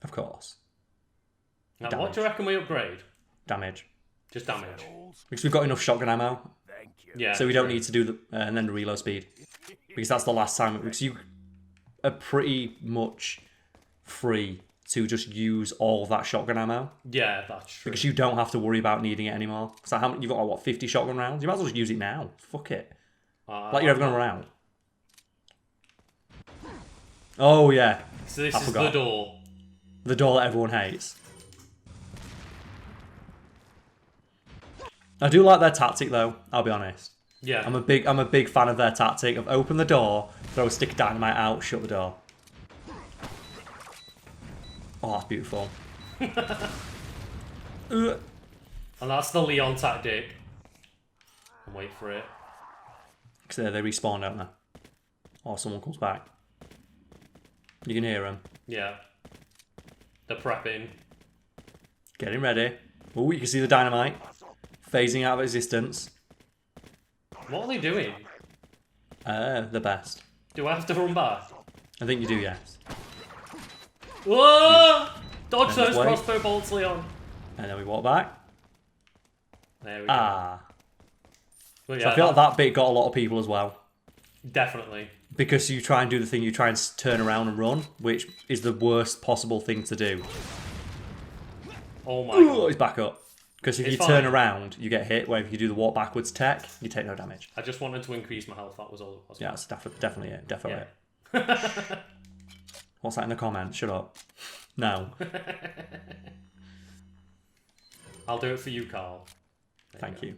Of course. Now, what do you reckon we upgrade? Damage. Just damage. Because we've got enough shotgun ammo. Yeah. So we don't need to do the... and then the reload speed. Because that's the last time... Because you are pretty much free to just use all of that shotgun ammo. Yeah, that's true. Because you don't have to worry about needing it anymore. So how you've got, what, 50 shotgun rounds? You might as well just use it now. Fuck it. Like you're ever going to run out. Oh, yeah. So this is the door. The door that everyone hates. I do like their tactic, though. I'll be honest. Yeah. I'm a big fan of their tactic of open the door, throw a stick of dynamite out, shut the door. Oh, that's beautiful. And that's the Leon tactic. And wait for it. Because they respawn, don't they? Or someone comes back. You can hear them. Yeah. They're prepping. Getting ready. Oh, you can see the dynamite. Phasing out of existence. What are they doing? The best. Do I have to run back? I think you do, yes. Whoa! Dodge And those wait. crossbow bolts, Leon. And then we walk back. There we go. Ah. Well, So yeah, I feel like that bit got a lot of people as well. definitely. Because you try and do the thing, you try and turn around and run, which is the worst possible thing to do. Oh my Oh, god. he's back up. Because if It's you fine. turn around, you get hit, where if you do the walk backwards tech, you take no damage. I just wanted to increase my health, that was all it was. Yeah, that's definitely it. Definitely Yeah. it. What's that in the comments? Shut up. No. I'll do it for you, Karl. Thank you.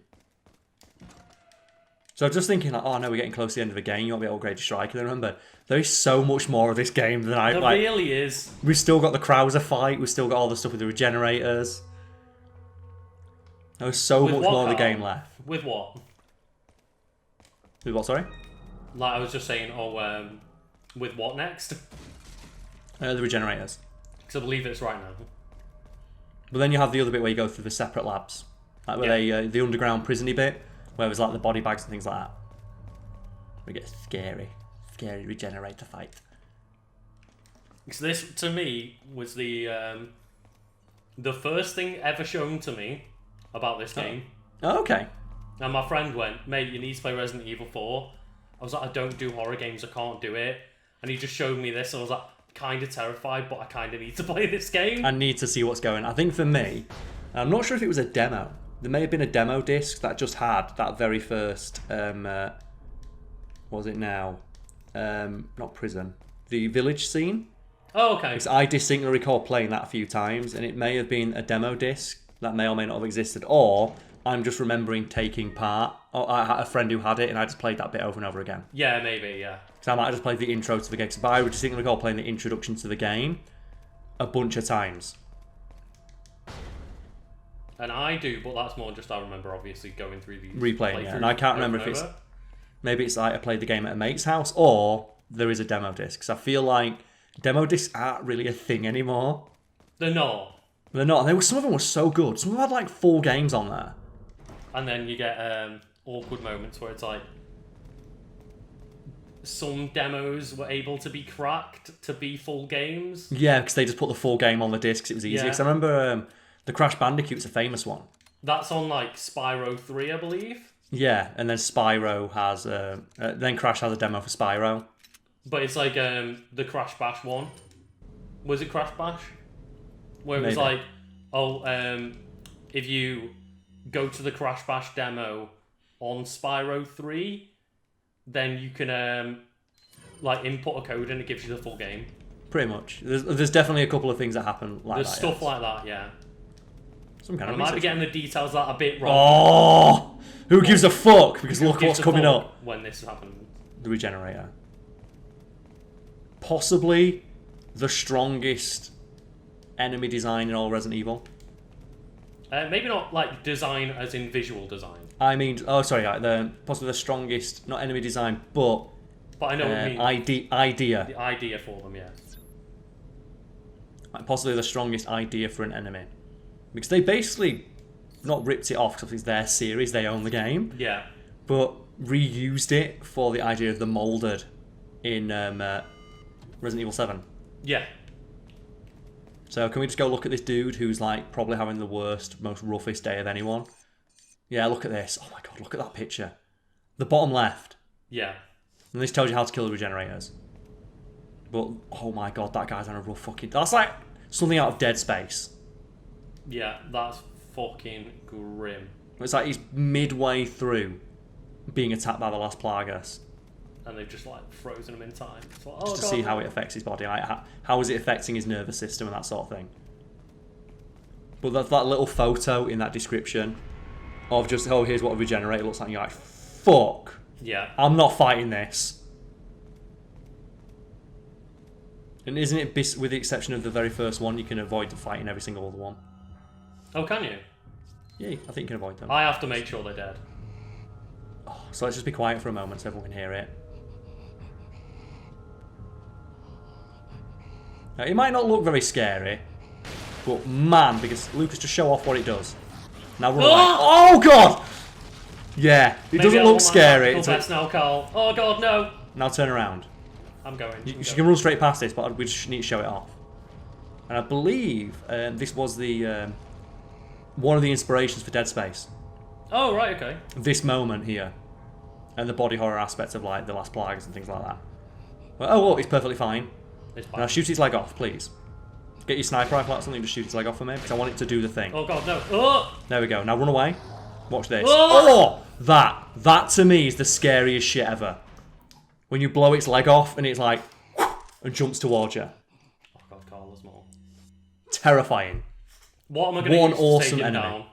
So I'm just thinking, like, oh no, we're getting close to the end of the game. You won't be able to upgrade your striker. Then remember, there is so much more of this game than I There like. really is. We've still got the Krauser fight. We've still got all the stuff with the Regenerators. There's so With much what, more of the Karl? game left. With what? With what, sorry? Like I was just saying, with what next? The Regenerators. Because I believe it's right now. But then you have the other bit where you go through the separate labs. Like where the underground prison-y bit, where there's like the body bags and things like that. We get scary Regenerator fight. Because this, to me, was the first thing ever shown to me about this game. Oh, okay. And my friend went, mate, you need to play Resident Evil 4. I was like, I don't do horror games, I can't do it. And he just showed me this, and I was like, kind of terrified, but I kind of need to play this game. I need to see what's going on. I think for me, I'm not sure if it was a demo. There may have been a demo disc that just had that very first, what was it now? Not prison. The village scene. Oh, okay. Because I distinctly recall playing that a few times, and it may have been a demo disc that may or may not have existed, or I'm just remembering taking part. Or I had a friend who had it, and I just played that bit over and over again. Yeah, maybe, yeah. So I might have just played the intro to the game. But I would distinctly recall playing the introduction to the game a bunch of times. And I do, but that's more just I remember obviously going through these Replaying, yeah. And I can't remember if it's... Maybe it's like I played the game at a mate's house, or there is a demo disc. Because I feel like demo discs aren't really a thing anymore. They're not. They're not. Some of them were so good. Some of them had like 4 games on there. And then you get awkward moments where it's like some demos were able to be cracked to be full games. Yeah, because they just put the full game on the disc 'cause it was easier. Yeah. Because I remember the Crash Bandicoot's a famous one. That's on like Spyro 3, I believe. Yeah, and then Spyro has... then Crash has a demo for Spyro. But it's like the Crash Bash one. Was it Crash Bash? Where it was Maybe. like, oh, if you go to the Crash Bash demo on Spyro 3, then you can like input a code and it gives you the full game. Pretty much. There's definitely a couple of things that happen like There's that. stuff yes. like that, yeah. Some kind I of might be research. getting the details that a bit wrong. Oh! Who gives a fuck? Because look Gives what's a coming fuck up. when this happened. The Regenerator. Possibly the strongest enemy design in all Resident Evil. Maybe not like design as in visual design. I mean, possibly the strongest, not enemy design, but I know what you mean. idea. The idea for them, yeah. Like, possibly the strongest idea for an enemy. Because they basically not ripped it off because it's their series, they own the game, Yeah. but reused it for the idea of the molded in Resident Evil 7. Yeah. So can we just go look at this dude who's like probably having the worst, most roughest day of anyone? Yeah, look at this. Oh my god, look at that picture. The bottom left. Yeah. And this tells you how to kill the Regenerators. But, oh my god, that guy's on a rough fucking... That's like something out of Dead Space. Yeah, that's fucking grim. It's like he's midway through being attacked by the last Plagas. And they've just like frozen him in time. It's like, oh, Just to God, see how it affects his body. Like, how is it affecting his nervous system and that sort of thing. But that little photo in that description of just, oh, here's what a Regenerator looks like. And you're like, fuck. Yeah. I'm not fighting this. And isn't it, with the exception of the very first one, you can avoid fighting every single other one? Oh, can you? Yeah, I think you can avoid them. I have to make sure they're dead. Oh, so let's just be quiet for a moment so everyone can hear it. Now, it might not look very scary, but man, because Lucas just show off what it does. Now run away. Oh god! Yeah, it doesn't look scary. That's now, Karl. Oh god, no! Now turn around. I'm going. You can run straight past this, but we just need to show it off. And I believe this was the one of the inspirations for Dead Space. Oh right, okay. This moment here, and the body horror aspects of like the last plagues and things like that. Well, oh, well, it's perfectly fine. It's fine. Now shoot his leg off, please. Get your sniper rifle out or something, just shoot his leg off for me, because I want it to do the thing. Oh god, no! Oh! There we go. Now run away. Watch this. Oh! Oh, that to me is the scariest shit ever. When you blow its leg off and it's like and jumps towards you. Oh god, Karl, there's more. Terrifying. What am I going to use to awesome take him enemy. down?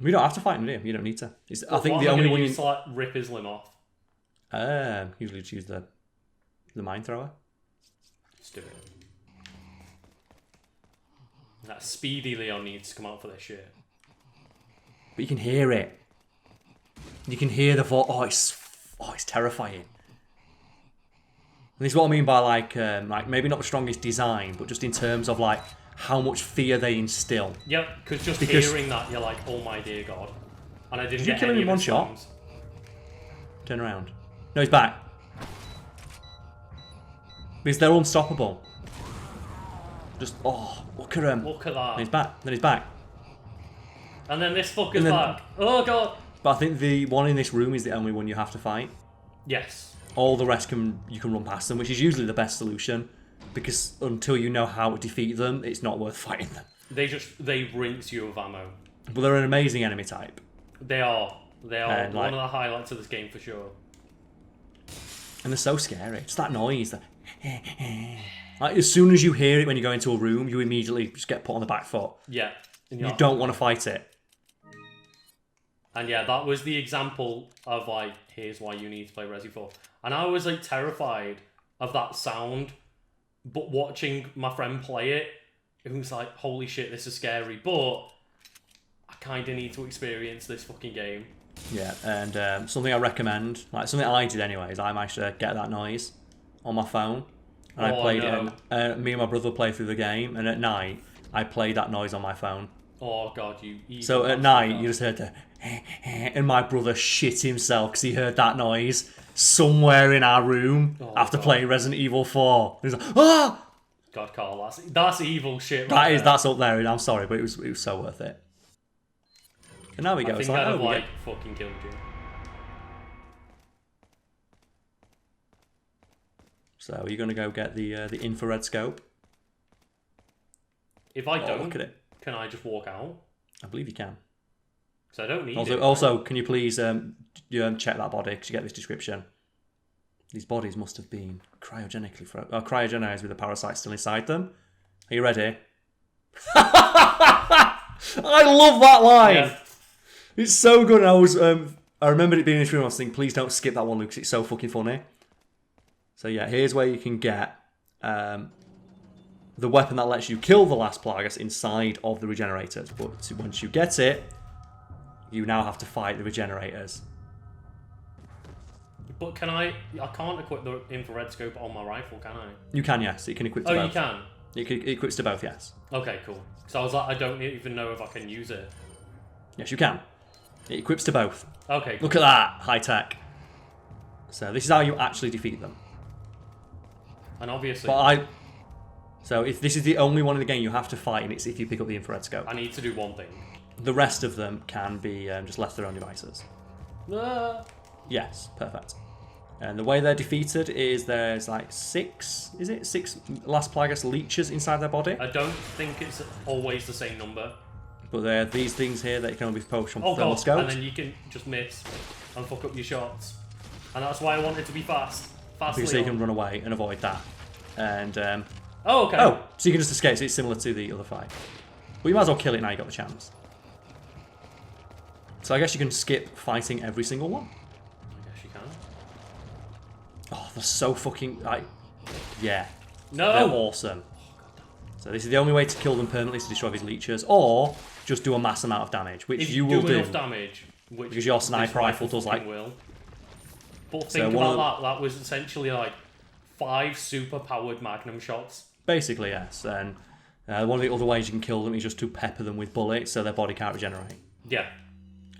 We don't have to fight him, do you? You don't need to. I think what the am I only gonna one use to like rip his limb off. Usually just use the mine thrower. Let's do it. That speedy Leon needs to come out for this shit. But you can hear it. You can hear the voice. Oh, it's terrifying. And this is what I mean by like maybe not the strongest design, but just in terms of like how much fear they instill. Yep, because hearing that, you're like, oh my dear god. And I didn't get kill him any in of one his shot? songs. Turn around. No, he's back. Because they're unstoppable. Just, oh, look at him. Look at that. Then he's back. Then he's back. And then this fucker's back. Oh god. But I think the one in this room is the only one you have to fight. Yes. All the rest you can run past them, which is usually the best solution. Because until you know how to defeat them, it's not worth fighting them. They rinse you of ammo. But they're an amazing enemy type. They are. They are And, one of the highlights of this game for sure. And they're so scary. It's that noise. Like, as soon as you hear it when you go into a room, you immediately just get put on the back foot. Yeah. You don't want to fight it. And yeah, that was the example of like, here's why you need to play Resi 4. And I was like terrified of that sound, but watching my friend play it, it was like, holy shit, this is scary, but I kind of need to experience this fucking game. Yeah, and something I recommend, like something I did anyways, I managed to get that noise on my phone. And I played it, and me and my brother played through the game, and at night, I played that noise on my phone. Oh god, you evil So at night, you just heard the and my brother shit himself because he heard that noise somewhere in our room after playing Resident Evil 4. He was like, ah! God, Karl, that's evil shit. Right That's up there, and I'm sorry, but it was so worth it. And now we go. I think It's like, I'd have we get... fucking killed you. So are you going to go get the infrared scope? If I don't, look at it. Can I just walk out? I believe you can. So I don't need it. Also, can you please check that body because you get this description. These bodies must have been cryogenized with the parasites still inside them. Are you ready? I love that line. Yeah. It's so good. I remembered it being in this room. I was thinking, please don't skip that one, Luke, because it's so fucking funny. So yeah, here's where you can get the weapon that lets you kill the last Plagas inside of the Regenerators. But once you get it, you now have to fight the Regenerators. But can I can't equip the infrared scope on my rifle, can I? You can, yes. It can equip to both. Oh, you can? It equips to both, yes. Okay, cool. So I was like, I don't even know if I can use it. Yes, you can. It equips to both. Okay, cool. Look at that, high tech. So this is how you actually defeat them. And obviously... But So if this is the only one in the game you have to fight, and it's if you pick up the infrared scope. I need to do one thing. The rest of them can be just left to their own devices. Ah. Yes, perfect. And the way they're defeated is there's like 6 Last Plagueis leeches inside their body. I don't think it's always the same number. But there are these things here that can only be poached from Oh thermal god, scopes. and then you can just miss and fuck up your shots. And that's why I want it to be fast. Because you can run away and avoid that. And oh, okay. oh, so you can just escape. So it's similar to the other fight. Well, you might as well kill it now you got the chance. So I guess you can skip fighting every single one. I guess you can. Oh, they're so fucking like, yeah. No. They're awesome. So this is the only way to kill them permanently, is to destroy these leeches, or just do a mass amount of damage, which if you will do. Enough damage, which because your sniper rifle does like. Will. But So think one about that. That was essentially like 5 super powered magnum shots. Basically, yes. And one of the other ways you can kill them is just to pepper them with bullets, so their body can't regenerate. Yeah.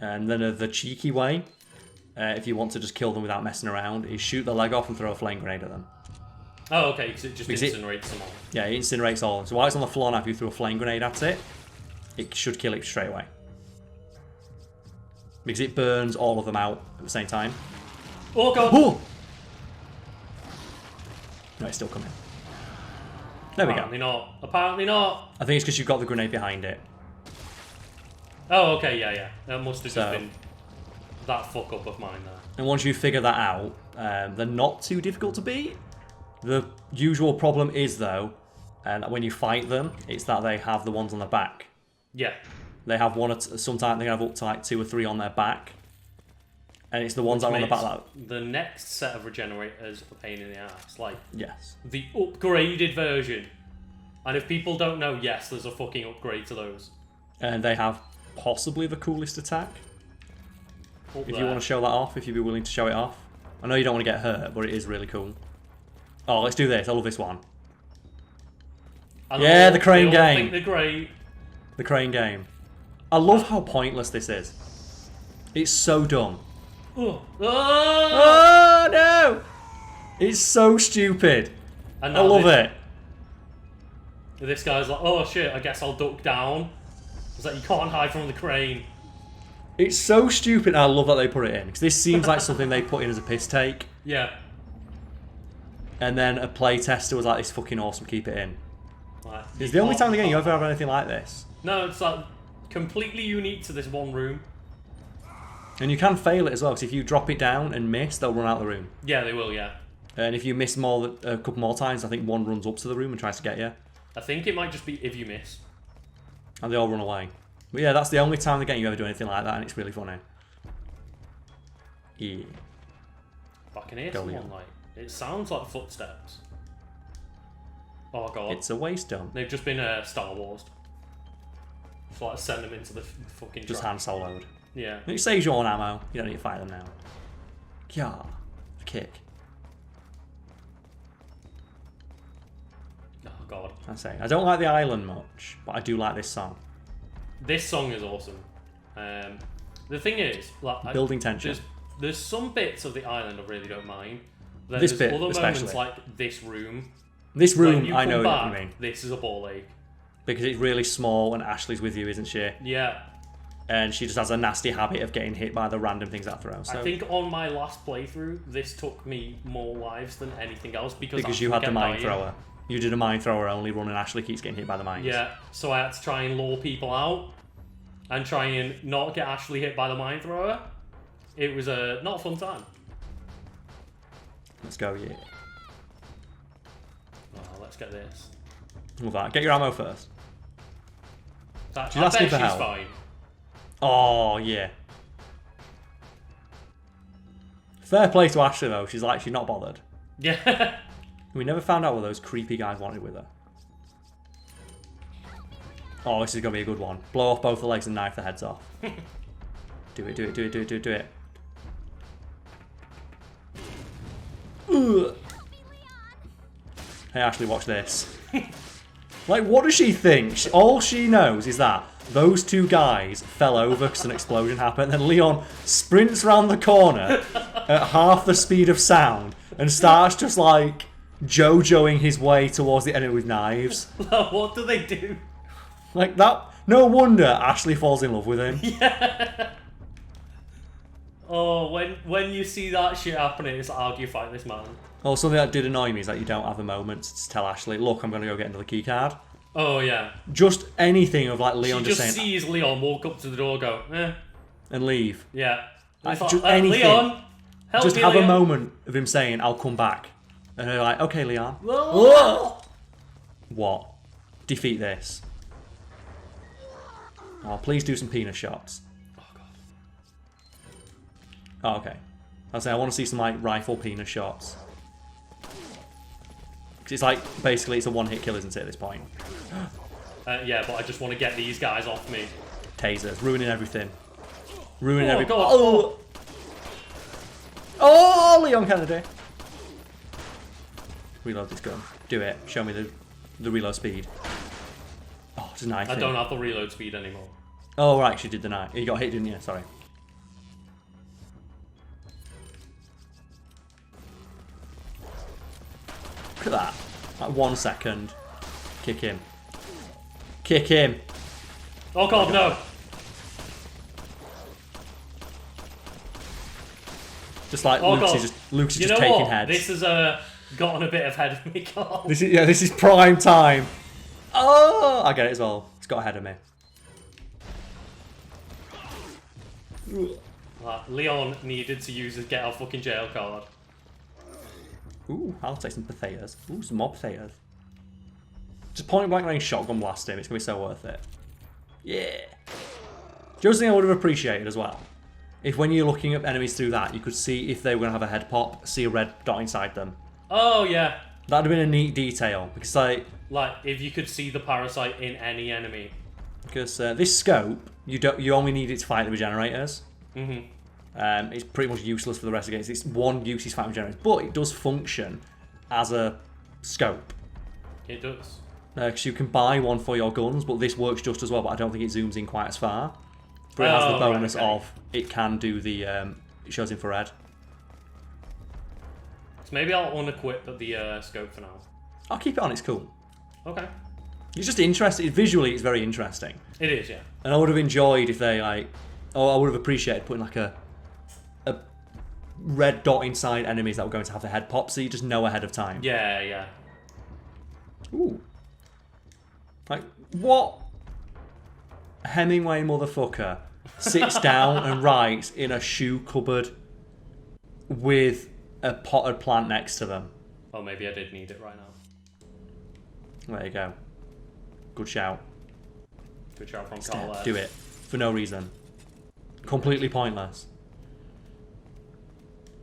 And then the cheeky way, if you want to just kill them without messing around, is shoot their leg off and throw a flame grenade at them. Oh, okay, because it just incinerates them all. Yeah, it incinerates all. So while it's on the floor now, if you throw a flame grenade at it, it should kill it straight away. Because it burns all of them out at the same time. Oh god! Oh! No, it's still coming. There we go. Apparently not. Apparently not. I think it's because you've got the grenade behind it. Oh, okay, yeah. That must have just been that fuck up of mine there. And once you figure that out, they're not too difficult to beat. The usual problem is, though, and when you fight them, it's that they have the ones on their back. Yeah. They have one, sometimes they have up to like 2 or 3 on their back. And it's the ones that are on the back that... The next set of regenerators a pain in the ass. Like, yes. The upgraded version. And if people don't know, yes, there's a fucking upgrade to those. And they have possibly the coolest attack. Up if there. you want to show that off, if you'd be willing to show it off. I know you don't want to get hurt, but it is really cool. Oh, let's do this. I love this one. Yeah, the crane game. I think they're great. The crane game. I love how pointless this is. It's so dumb. Oh, oh no! It's so stupid. And I love it. This guy's like, oh shit, I guess I'll duck down. It's like, you can't hide from the crane. It's so stupid. I love that they put it in. Because this seems like something they put in as a piss take. Yeah. And then a playtester was like, it's fucking awesome, keep it in. Like, It's the only time in the game you ever have anything like this. No, it's like completely unique to this one room. And you can fail it as well, because if you drop it down and miss, they'll run out of the room. Yeah, they will, yeah. And if you miss a couple more times, I think one runs up to the room and tries to get you. I think it might just be if you miss. And they all run away. But yeah, that's the only time in the game you ever do anything like that, and it's really funny. Yeah. I can hear someone, like, it sounds like footsteps. Oh god. It's a waste dump. They've just been Star Wars. Just like send them into the fucking Just track. hand soloed. Yeah. And it saves your own ammo. You don't need to fight them now. Yeah. The kick. Oh god. I say. I don't like the island much, but I do like this song. This song is awesome. The thing is, like, Building tension. There's some bits of the island I really don't mind. Then This there's bit, other especially. moments like this room. This When room, you I come know back, what you mean. This is a ball ache. Because it's really small and Ashley's with you, isn't she? Yeah. And she just has a nasty habit of getting hit by the random things that throw. So I think on my last playthrough, this took me more lives than anything else because you had the kept mine dying. thrower. You did a mine thrower only run and Ashley keeps getting hit by the mines. Yeah, so I had to try and lure people out and try and not get Ashley hit by the mine thrower. It was not a fun time. Let's go, yeah. Oh, let's get this. Love that. Get your ammo first. I She's asking bet for she's help. fine. Oh, yeah. Fair play to Ashley, though. She's not bothered. Yeah. We never found out what those creepy guys wanted with her. Oh, this is going to be a good one. Blow off both the legs and knife the heads off. Do it, do it, do it, do it, do it, do it. Ugh. Hey, Ashley, watch this. Like, what does she think? All she knows is that those two guys fell over because an explosion happened, and then Leon sprints round the corner at half the speed of sound and starts just, like, JoJoing his way towards the enemy with knives. What do they do? Like that. No wonder Ashley falls in love with him. Yeah. Oh, when you see that shit happening, it's like, how do you fight this man? Oh, something that did annoy me is that you don't have a moment to tell Ashley, look, I'm going to go get another key card. Oh, yeah. Just anything of like Leon She just just saying... sees Leon walk up to the door, go, eh. And leave. Yeah. Like, It's just anything. Leon, help Just me, have Leon. a moment of him saying, I'll come back. And they're like, okay, Leon. Whoa. What? Defeat this. Oh, please do some penis shots. Oh, God. Oh, okay. I'll say I want to see some like rifle penis shots. 'Cause it's like, basically it's a one-hit kill, isn't it, at this point? Yeah, but I just want to get these guys off me. Tasers, ruining everything. Ruining Oh, everything. God. Oh! Oh, Leon Kennedy. Reload this gun. Do it. Show me the reload speed. Oh, it's a knife. I don't have the reload speed anymore. Oh, right, she did the knife. You got hit, didn't you? Sorry. Look at that. Like 1 second. Kick him. Kick him. Oh, God, no. Just like Oh, Luke's God. is just, Luke's is You just know taking what? heads. This has gotten a bit ahead of me, Karl. This is prime time. Oh, I get it as well. It's got ahead of me. Leon needed to use his get out fucking jail card. Ooh, I'll take some potatoes. Ooh, some more potatoes. Just point blank range shotgun blast him. It's gonna be so worth it. Yeah. Just thing I would have appreciated as well. If when you're looking at enemies through that, you could see if they were gonna have a head pop, see a red dot inside them. Oh, yeah. That'd have been a neat detail because Like, if you could see the parasite in any enemy. this scope, you only need it to fight the Regenerators. Mm-hmm. It's pretty much useless for the rest of the games. It's one use is fighting Regenerators, but it does function as a scope. It does. Because you can buy one for your guns, but this works just as well, but I don't think it zooms in quite as far. But it has the bonus of it can do the it shows infrared. So maybe I'll unequip the scope for now. I'll keep it on, it's cool. Okay. It's just interesting. Visually, it's very interesting. It is, yeah. And I would have enjoyed if they I would have appreciated putting like a red dot inside enemies that were going to have the head pop, so you just know ahead of time. Yeah, yeah. Ooh. Like, what Hemingway motherfucker sits down and writes in a shoe cupboard with a potted plant next to them? Oh, maybe I did need it right now. There you go. Good shout. Good shout from Karl there. Do it. For no reason. Completely pointless.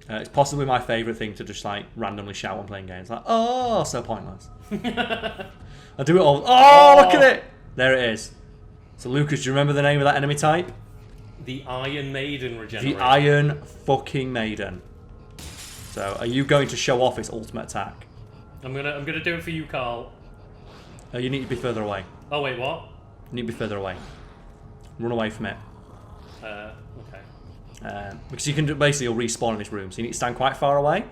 It's possibly my favourite thing to just like randomly shout when playing games. Like, oh, so pointless. I do it all. Oh, look at it! There it is. So, Lucas, do you remember the name of that enemy type? The Iron Maiden regenerator. The Iron fucking Maiden. So, are you going to show off its ultimate attack? I'm gonna do it for you, Karl. You need to be further away. Oh wait, what? You need to be further away. Run away from it. Okay. Because you can basically you'll respawn in this room, so you need to stand quite far away.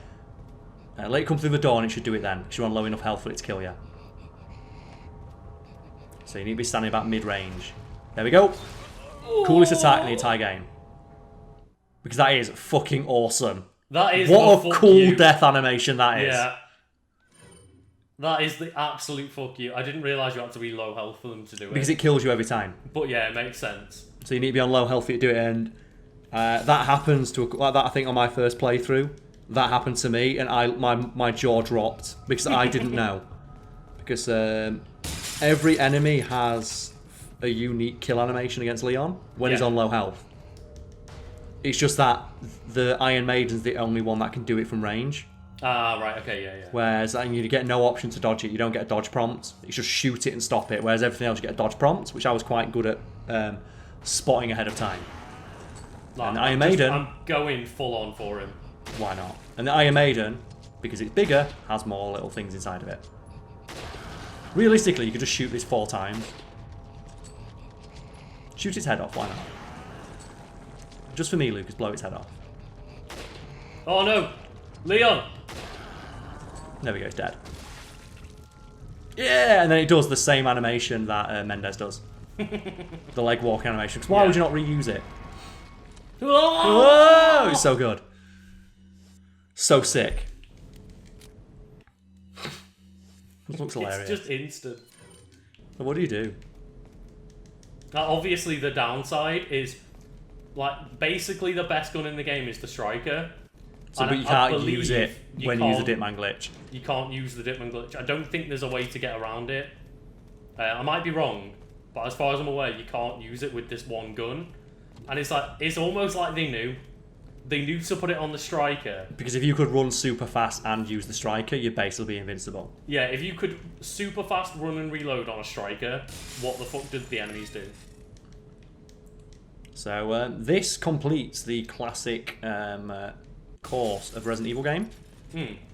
Let it come through the door and it should do it then, because you're on low enough health for it to kill you. So you need to be standing about mid-range. There we go. Coolest attack in the entire game. Because that is fucking awesome. That is what the a fuck cool you. death animation that is. Yeah. That is the absolute fuck you. I didn't realise you had to be low health for them to do it. Because it kills you every time. But yeah, it makes sense. So you need to be on low health for it to do it, and that happens to like that. I think on my first playthrough, that happened to me, and my jaw dropped because I didn't know. Because every enemy has a unique kill animation against Leon when he's on low health. It's just that the Iron Maiden's the only one that can do it from range. Ah, right, okay, yeah. Whereas you get no option to dodge it. You don't get a dodge prompt. It's just shoot it and stop it. Whereas everything else you get a dodge prompt, which I was quite good at spotting ahead of time. Like, And the Iron Maiden... I'm going full on for him. Why not? And the Iron Maiden, because it's bigger, has more little things inside of it. Realistically, you could just shoot this 4 times. Shoot its head off, why not? Just for me, Lucas, blow its head off. Oh no! Leon! There we go, it's dead. Yeah, and then it does the same animation that Mendez does. The leg walk animation. 'Cause why would you not reuse it? Whoa! It's so good. So sick. It looks hilarious. It's just instant. What do you do? Now, obviously, the downside is, like, basically the best gun in the game is the striker. So, but you can't use it when you use the Ditman glitch. You can't use the Ditman glitch. I don't think there's a way to get around it. I might be wrong, but as far as I'm aware, you can't use it with this one gun. And it's like, it's almost like they knew. They knew to put it on the striker. Because if you could run super fast and use the striker, you'd basically be invincible. Yeah, if you could super fast run and reload on a striker, what the fuck did the enemies do? So this completes the classic course of Resident Evil game.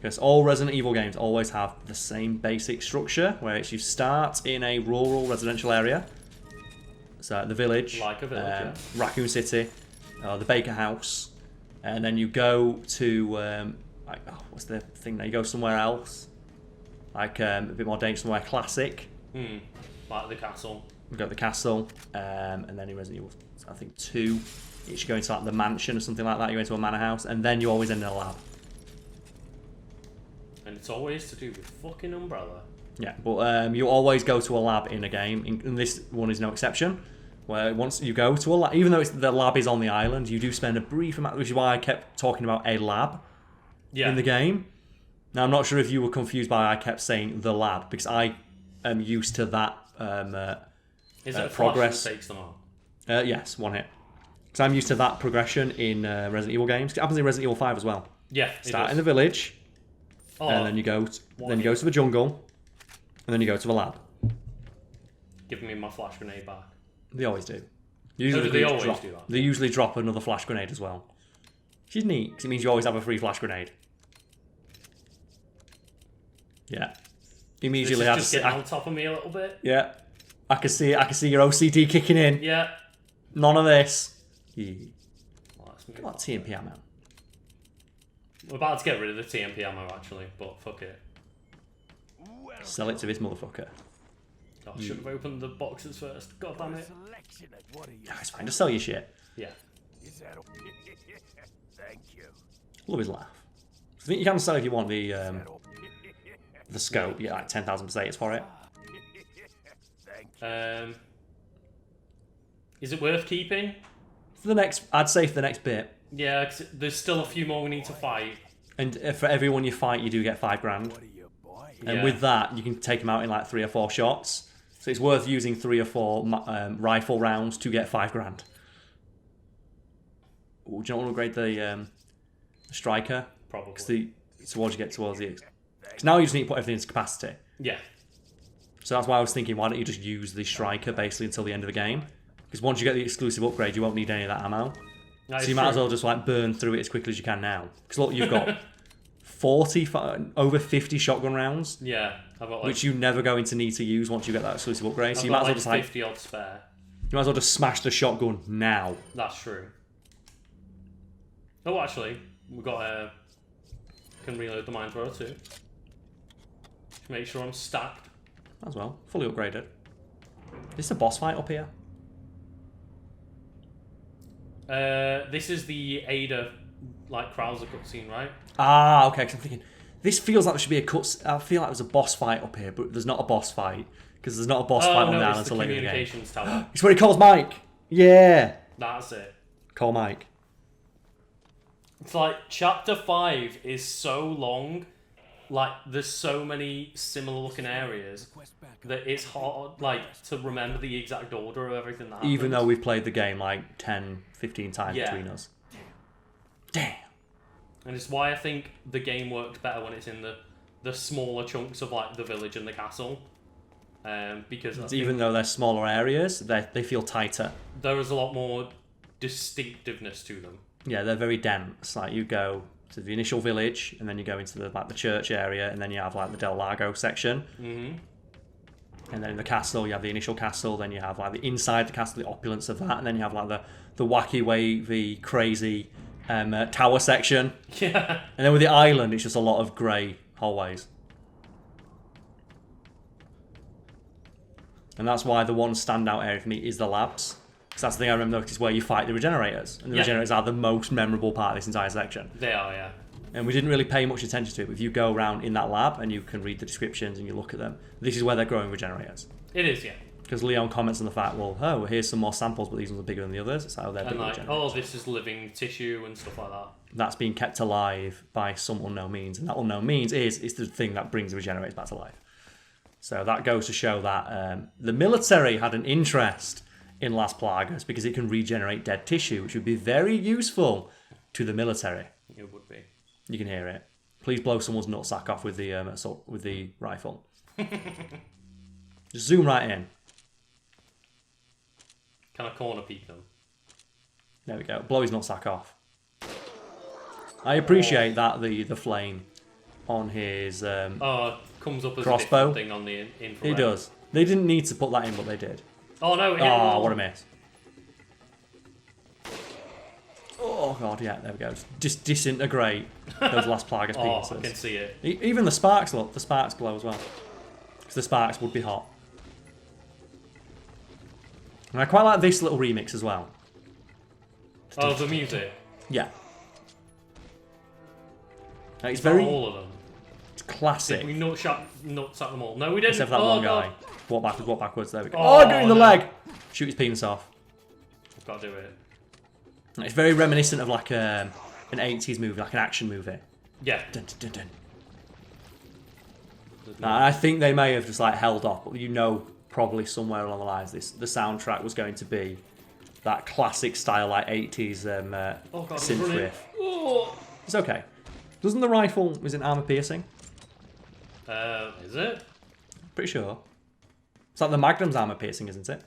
Because all Resident Evil games always have the same basic structure, where it's you start in a rural residential area. So the village, Like a village, yeah. Raccoon City, the Baker House, and then you go to what's the thing? Now you go somewhere else, like a bit more dangerous, somewhere classic. Like the castle. You go to the castle, and then in Resident Evil, I think 2, you go into like the mansion or something like that. You go into a manor house, and then you always end in a lab. And it's always to do with fucking Umbrella. Yeah, but you always go to a lab in a game, and this one is no exception. Where once you go to a lab, even though the lab is on the island, you do spend a brief amount, which is why I kept talking about a lab in the game. Now, I'm not sure if you were confused by I kept saying the lab, because I am used to that Is it a progress. that takes them out? Yes, one hit. Because I'm used to that progression in Resident Evil games. It happens in Resident Evil 5 as well. Yeah, Start in the village, and then you go to the jungle, and then you go to the lab. Give me my flash grenade back. They always do. Usually they always do that? They usually drop another flash grenade as well. Which is neat, because it means you always have a free flash grenade. Yeah. Immediately This is just getting on top of me a little bit. Yeah. I can see it. I can see your OCD kicking in. Yeah. None of this. Yeah. Well, Come on, TMP ammo. We're about to get rid of the TMP ammo, actually, but fuck it. Sell it to this motherfucker. Oh, I should have opened the boxes first. God damn it. No, it's fine. Just sell your shit. Yeah. Thank you. Love his laugh. I think you can sell if you want the scope. You get like 10,000 pesetas for it. Is it worth keeping? For the next, I'd say for the next bit. Yeah, 'cause there's still a few more we need to fight. And for everyone you fight, you do get 5 grand. And with that, you can take them out in like 3 or 4 shots. So it's worth using 3 or 4 rifle rounds to get 5 grand. Ooh, do you not want to upgrade the striker? Probably. Because towards you get towards the... Because now you just need to put everything into capacity. Yeah. So that's why I was thinking, why don't you just use the striker basically until the end of the game? Because once you get the exclusive upgrade, you won't need any of that ammo. So you might as well just like burn through it as quickly as you can now. Because look, you've got over 50 shotgun rounds. Yeah. I've got like, which you never going to need to use once you get that exclusive upgrade. So I've you might got as well just like 50 odd spare. you might as well just smash the shotgun now. That's true. Oh, actually, we've got can reload the mine thrower too. Just make sure I'm stacked. As well, fully upgraded. Is this a boss fight up here? This is the Ada, like, Krauser cutscene, right? Ah, okay, because I'm thinking, this feels like there should be a cut. I feel like there's a boss fight up here, but there's not a boss fight. Because there's not a boss fight on the island until later in the game. Communications tower. It's where he calls Mike! Yeah! That's it. Call Mike. It's like, Chapter 5 is so long, like, there's so many similar looking areas that it's hard, like, to remember the exact order of everything that happens. Even though we've played the game like 10, 15 times between us. Damn! And it's why I think the game works better when it's in the smaller chunks of, like, the village and the castle. Because Even though they're smaller areas, they feel tighter. there is a lot more distinctiveness to them. Yeah, they're very dense. Like you go to the initial village, and then you go into the church area, and then you have like the Del Lago section. Mm-hmm. And then in the castle, you have the initial castle. Then you have like the inside the castle, the opulence of that, and then you have like the wacky, wavy, crazy tower section. Yeah. And then with the island, it's just a lot of grey hallways. And that's why the one standout area for me is the labs. Because that's the thing I remember noticed where you fight the Regenerators. And the Regenerators are the most memorable part of this entire section. They are, yeah. And we didn't really pay much attention to it. But if you go around in that lab and you can read the descriptions and you look at them, this is where they're growing Regenerators. It is, yeah. Because Leon comments on the fact, well, oh, here's some more samples, but these ones are bigger than the others. That's how they're bigger. And oh, this is living tissue and stuff like that. That's being kept alive by some unknown means. And that unknown means is the thing that brings the Regenerators back to life. So that goes to show that the military had an interest in Las Plagas because it can regenerate dead tissue, which would be very useful to the military. It would be. You can hear it. Please blow someone's nutsack off with the rifle. Just zoom right in. Can I corner peek them? There we go. Blow his nutsack off. I appreciate that the flame on his comes up as crossbow a different thing on the infrared. It does. They didn't need to put that in, but they did. Oh no! Oh, what a miss! Oh god, yeah, there we go. Just disintegrate those Las Plagas pieces. I can see it. Even the sparks, look, the sparks glow as well, because the sparks would be hot. And I quite like this little remix as well. Oh, the music. Yeah. It's Is very. that all of them. It's classic. Did we nuts at them all? No, we didn't. Except for that one guy. Walk backwards. There we go. Oh, Get in the leg. Shoot his penis off. I've got to do it. It's very reminiscent of like an 80s movie, like an action movie. Yeah. Dun, dun, dun, dun. I think they may have just like held off, but you know, probably somewhere along the lines, the soundtrack was going to be that classic style, like 80s synth riff. Oh. It's okay. Doesn't the rifle, is it armor piercing? Is it? Pretty sure. It's like the Magnum's armor piercing, isn't it?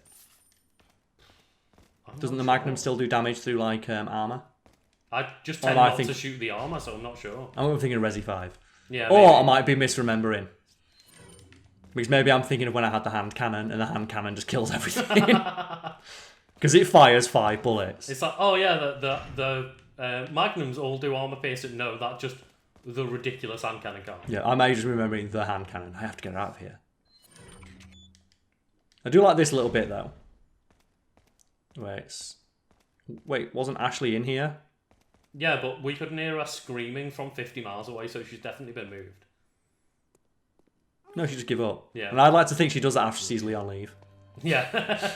Doesn't the Magnum still do damage through like armor? I just tend not to shoot the armor, so I'm not sure. I'm thinking Resi 5. Yeah. Or I might be misremembering. Because maybe I'm thinking of when I had the hand cannon, and the hand cannon just kills everything. Because it fires 5 bullets. It's like, oh yeah, the Magnums all do armor piercing. No, that's just the ridiculous hand cannon can't. Yeah, I may just be remembering the hand cannon. I have to get her out of here. I do like this little bit though. Wait, wasn't Ashley in here? Yeah, but we couldn't hear her screaming from 50 miles away, so she's definitely been moved. No, she just give up. Yeah. And I'd like to think she does that after she sees Leon leave. Yeah.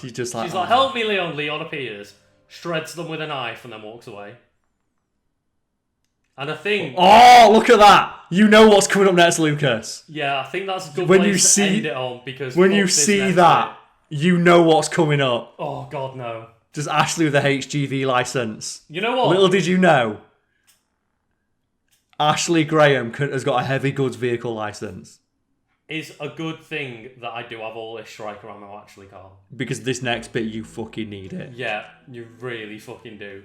She's just like... She's like, help me, Leon. Leon appears, shreds them with a knife, and then walks away. And I think... Oh, look at that! You know what's coming up next, Lucas. Yeah, I think that's a good when place to end it on, because... When you see that, you know what's coming up. Oh, God, no. Just Ashley with the HGV license. You know what? Little did you know, Ashley Graham has got a heavy goods vehicle license. Is a good thing that I do have all this striker ammo, actually, Karl. Because this next bit, you fucking need it. Yeah, you really fucking do.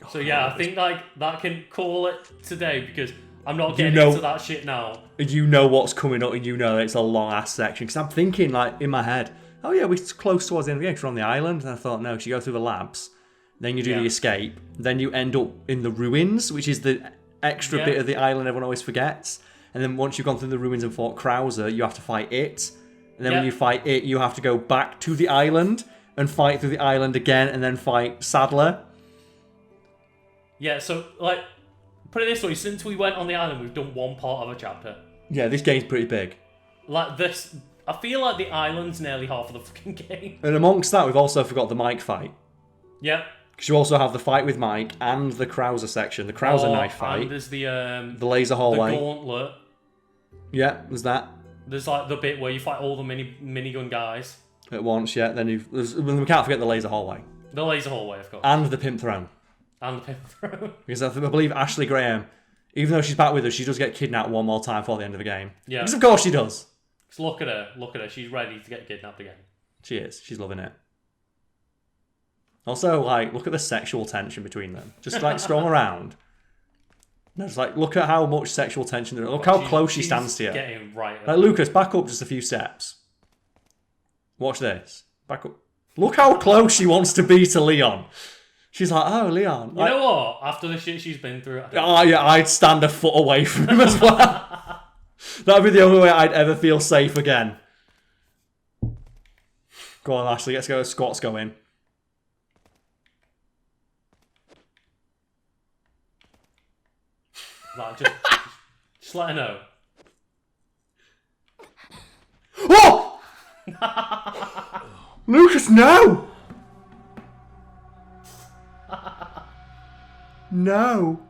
So yeah, I think like that can call it today, because I'm not getting into that shit now. You know what's coming up, and you know that it's a long ass section. Because I'm thinking like in my head, oh yeah, we're close towards the end of the game. Because we're on the island, and I thought no, you go through the labs, then you do the escape, then you end up in the ruins, which is the extra bit of the island everyone always forgets. And then once you've gone through the ruins and fought Krauser, you have to fight it. And then when you fight it, you have to go back to the island and fight through the island again, and then fight Sadler. Yeah, so, like, put it this way, since we went on the island, we've done one part of a chapter. Yeah, this game's pretty big. Like, this... I feel like the island's nearly half of the fucking game. And amongst that, we've also forgot the Mike fight. Yep. Because you also have the fight with Mike and the Krauser section, the Krauser knife fight. And there's the laser hallway. The gauntlet. Yeah, there's that. There's like the bit where you fight all the minigun guys. At once, yeah. Then we can't forget the laser hallway. The laser hallway, of course. And the pimp throne. And the pimp throne. Because I believe Ashley Graham, even though she's back with us, she does get kidnapped one more time before the end of the game. Yeah. Because of course she does. Just look at her. She's ready to get kidnapped again. She is. She's loving it. Also, like, look at the sexual tension between them. Just, like, strung around. No, just, like, look at how much sexual tension there is. Look how close she stands to you. Getting right. Like, Lucas, back up just a few steps. Watch this. Back up. Look how close she wants to be to Leon. She's like, oh, Leon. You know what? After the shit she's been through... Oh, yeah, I'd stand a foot away from him as well. That'd be the only way I'd ever feel safe again. Go on, Ashley. Let's get those squats going. Like, just let her know. Oh! Lucas, no! No.